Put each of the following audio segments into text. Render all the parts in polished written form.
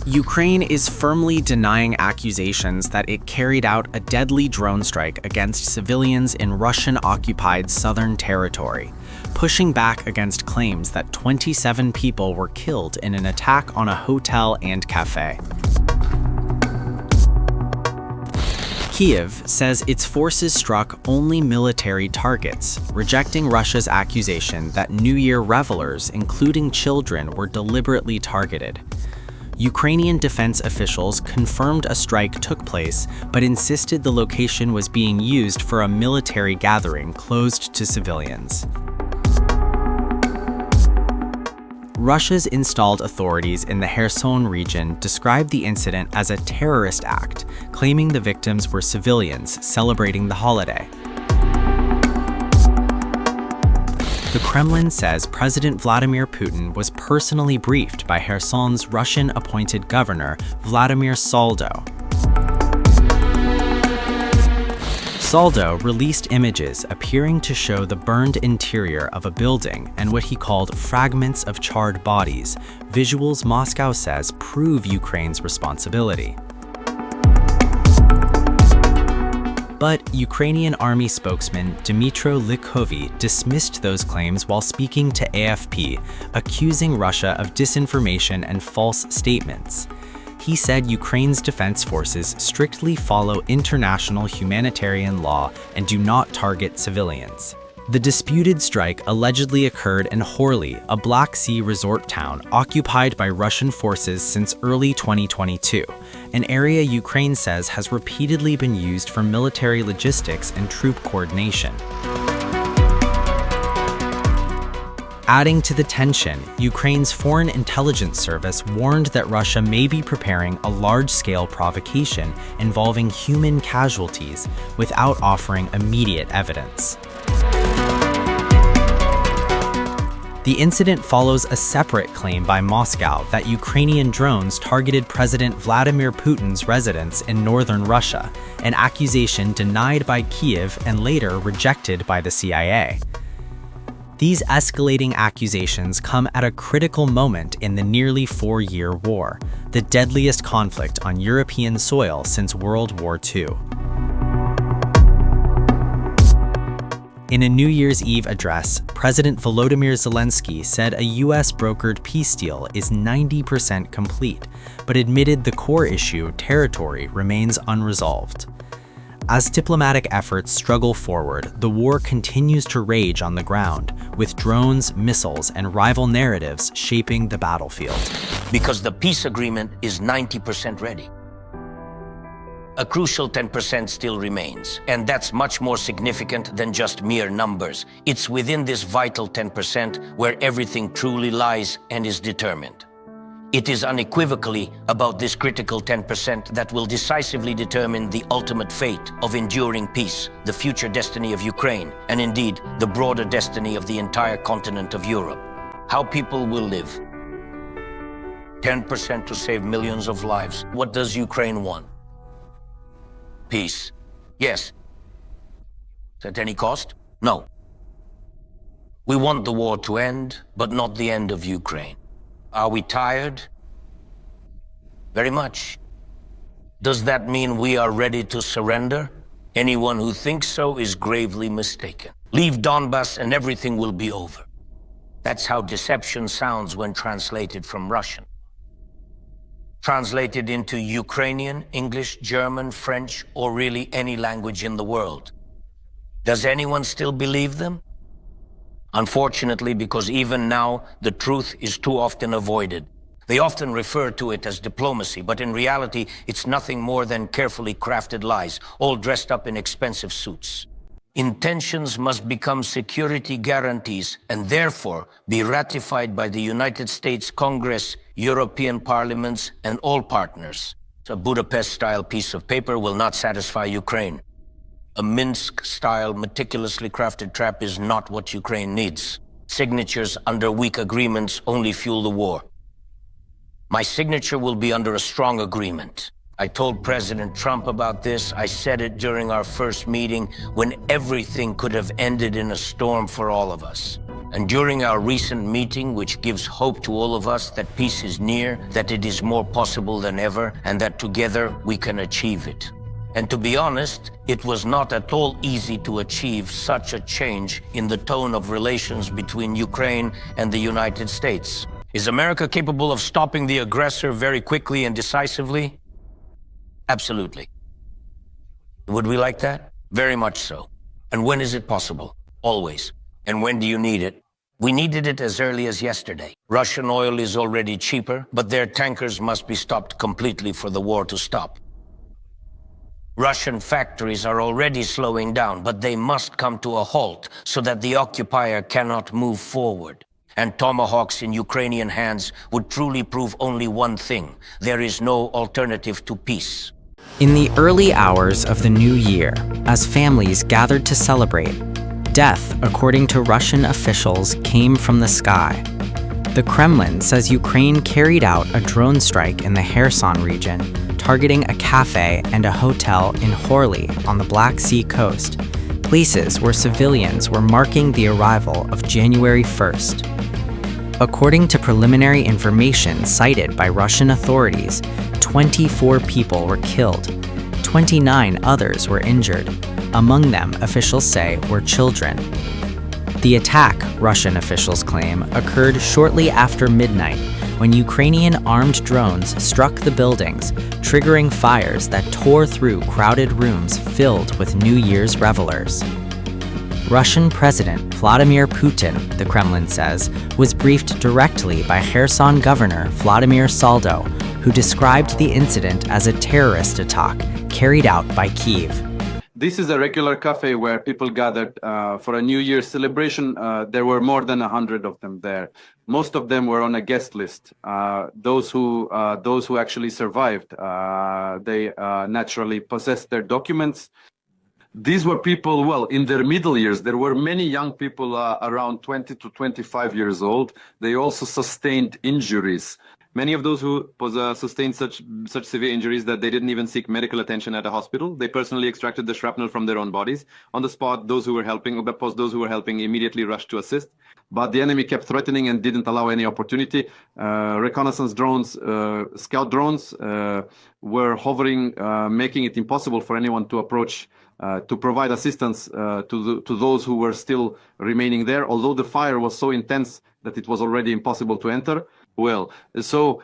Ukraine is firmly denying accusations that it carried out a deadly drone strike against civilians in Russian-occupied southern territory, pushing back against claims that 27 people were killed in an attack on a hotel and café. Kyiv says its forces struck only military targets, rejecting Russia's accusation that New Year revelers, including children, were deliberately targeted. Ukrainian defense officials confirmed a strike took place, but insisted the location was being used for a military gathering closed to civilians. Russia's installed authorities in the Kherson region described the incident as a terrorist act, claiming the victims were civilians celebrating the holiday. The Kremlin says President Vladimir Putin was personally briefed by Kherson's Russian-appointed governor, Vladimir Saldo. Saldo released images appearing to show the burned interior of a building and what he called fragments of charred bodies, visuals Moscow says prove Ukraine's responsibility. But Ukrainian army spokesman Dmytro Likhov dismissed those claims while speaking to AFP, accusing Russia of disinformation and false statements. He said Ukraine's defense forces strictly follow international humanitarian law and do not target civilians. The disputed strike allegedly occurred in Horly, a Black Sea resort town occupied by Russian forces since early 2022, an area Ukraine says has repeatedly been used for military logistics and troop coordination. Adding to the tension, Ukraine's Foreign Intelligence Service warned that Russia may be preparing a large-scale provocation involving human casualties without offering immediate evidence. The incident follows a separate claim by Moscow that Ukrainian drones targeted President Vladimir Putin's residence in northern Russia, an accusation denied by Kyiv and later rejected by the CIA. These escalating accusations come at a critical moment in the nearly 4-year war, the deadliest conflict on European soil since World War II. In a New Year's Eve address, President Volodymyr Zelensky said a US-brokered peace deal is 90% complete, but admitted the core issue, territory, remains unresolved. As diplomatic efforts struggle forward, the war continues to rage on the ground, with drones, missiles, and rival narratives shaping the battlefield. Because the peace agreement is 90% ready. A crucial 10% still remains, and that's much more significant than just mere numbers. It's within this vital 10% where everything truly lies and is determined. It is unequivocally about this critical 10% that will decisively determine the ultimate fate of enduring peace, the future destiny of Ukraine, and indeed the broader destiny of the entire continent of Europe. How people will live. 10% to save millions of lives. What does Ukraine want? Peace. Yes. At any cost? No. We want the war to end, but not the end of Ukraine. Are we tired? Very much. Does that mean we are ready to surrender? Anyone who thinks so is gravely mistaken. Leave Donbass and everything will be over. That's how deception sounds when translated from Russian. Translated into Ukrainian, English, German, French, or really any language in the world. Does anyone still believe them? Unfortunately, because even now, the truth is too often avoided. They often refer to it as diplomacy, but in reality, it's nothing more than carefully crafted lies, all dressed up in expensive suits. Intentions must become security guarantees and therefore be ratified by the United States Congress, European parliaments, and all partners. A Budapest-style piece of paper will not satisfy Ukraine. A Minsk-style, meticulously crafted trap is not what Ukraine needs. Signatures under weak agreements only fuel the war. My signature will be under a strong agreement. I told President Trump about this. I said it during our first meeting when everything could have ended in a storm for all of us. And during our recent meeting, which gives hope to all of us that peace is near, that it is more possible than ever, and that together we can achieve it. And to be honest, it was not at all easy to achieve such a change in the tone of relations between Ukraine and the United States. Is America capable of stopping the aggressor very quickly and decisively? Absolutely. Would we like that? Very much so. And when is it possible? Always. And when do you need it? We needed it as early as yesterday. Russian oil is already cheaper, but their tankers must be stopped completely for the war to stop. Russian factories are already slowing down, but they must come to a halt so that the occupier cannot move forward. And tomahawks in Ukrainian hands would truly prove only one thing: there is no alternative to peace. In the early hours of the new year, as families gathered to celebrate, death, according to Russian officials, came from the sky. The Kremlin says Ukraine carried out a drone strike in the Kherson region, targeting a café and a hotel in Horly on the Black Sea coast, places where civilians were marking the arrival of January 1st. According to preliminary information cited by Russian authorities, 24 people were killed. 29 others were injured. Among them, officials say, were children. The attack, Russian officials claim, occurred shortly after midnight when Ukrainian armed drones struck the buildings, triggering fires that tore through crowded rooms filled with New Year's revelers. Russian President Vladimir Putin, the Kremlin says, was briefed directly by Kherson Governor Vladimir Saldo, who described the incident as a terrorist attack carried out by Kyiv. This is a regular cafe where people gathered for a New Year's celebration. There were more than 100 of them there. Most of them were on a guest list. Those who actually survived, they naturally possessed their documents. These were people, well, in their middle years. There were many young people around 20 to 25 years old. They also sustained injuries. Many of those who sustained such severe injuries that they didn't even seek medical attention at a hospital. They personally extracted the shrapnel from their own bodies. On the spot, those who were helping immediately rushed to assist. But the enemy kept threatening and didn't allow any opportunity. Reconnaissance drones, scout drones were hovering, making it impossible for anyone to approach to provide assistance to those who were still remaining there, although the fire was so intense that it was already impossible to enter. Well, so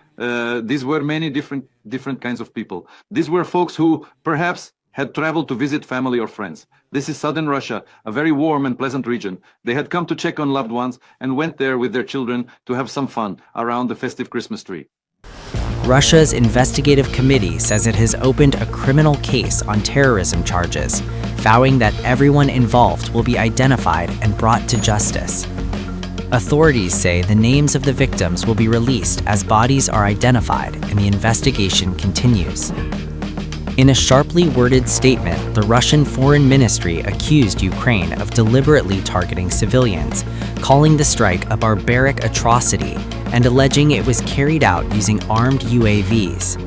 these were many different kinds of people. These were folks who perhaps had traveled to visit family or friends. This is southern Russia, a very warm and pleasant region. They had come to check on loved ones and went there with their children to have some fun around the festive Christmas tree. Russia's investigative committee says it has opened a criminal case on terrorism charges, vowing that everyone involved will be identified and brought to justice. Authorities say the names of the victims will be released as bodies are identified and the investigation continues. In a sharply worded statement, the Russian Foreign Ministry accused Ukraine of deliberately targeting civilians, calling the strike a barbaric atrocity and alleging it was carried out using armed UAVs.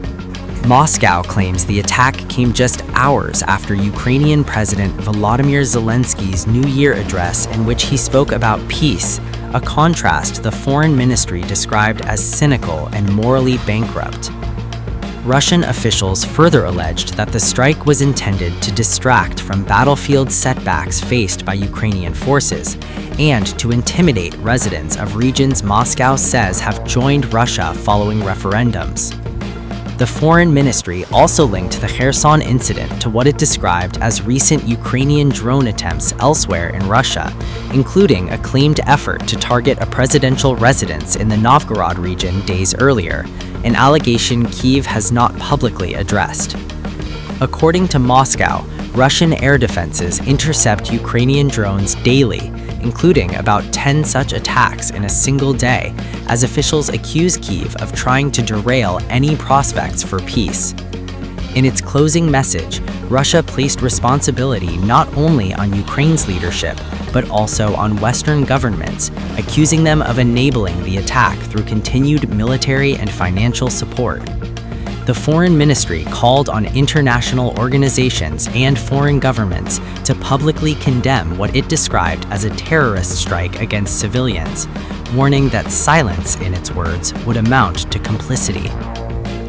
Moscow claims the attack came just hours after Ukrainian President Volodymyr Zelensky's New Year address, in which he spoke about peace, a contrast the foreign ministry described as cynical and morally bankrupt. Russian officials further alleged that the strike was intended to distract from battlefield setbacks faced by Ukrainian forces and to intimidate residents of regions Moscow says have joined Russia following referendums. The foreign ministry also linked the Kherson incident to what it described as recent Ukrainian drone attempts elsewhere in Russia, including a claimed effort to target a presidential residence in the Novgorod region days earlier, an allegation Kyiv has not publicly addressed. According to Moscow, Russian air defenses intercept Ukrainian drones daily, including about 10 such attacks in a single day, as officials accuse Kyiv of trying to derail any prospects for peace. In its closing message, Russia placed responsibility not only on Ukraine's leadership, but also on Western governments, accusing them of enabling the attack through continued military and financial support. The Foreign Ministry called on international organizations and foreign governments to publicly condemn what it described as a terrorist strike against civilians, warning that silence, in its words, would amount to complicity.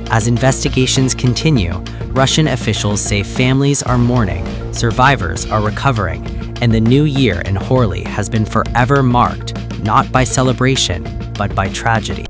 As investigations continue, Russian officials say families are mourning, survivors are recovering, and the new year in Horli has been forever marked not by celebration, but by tragedy.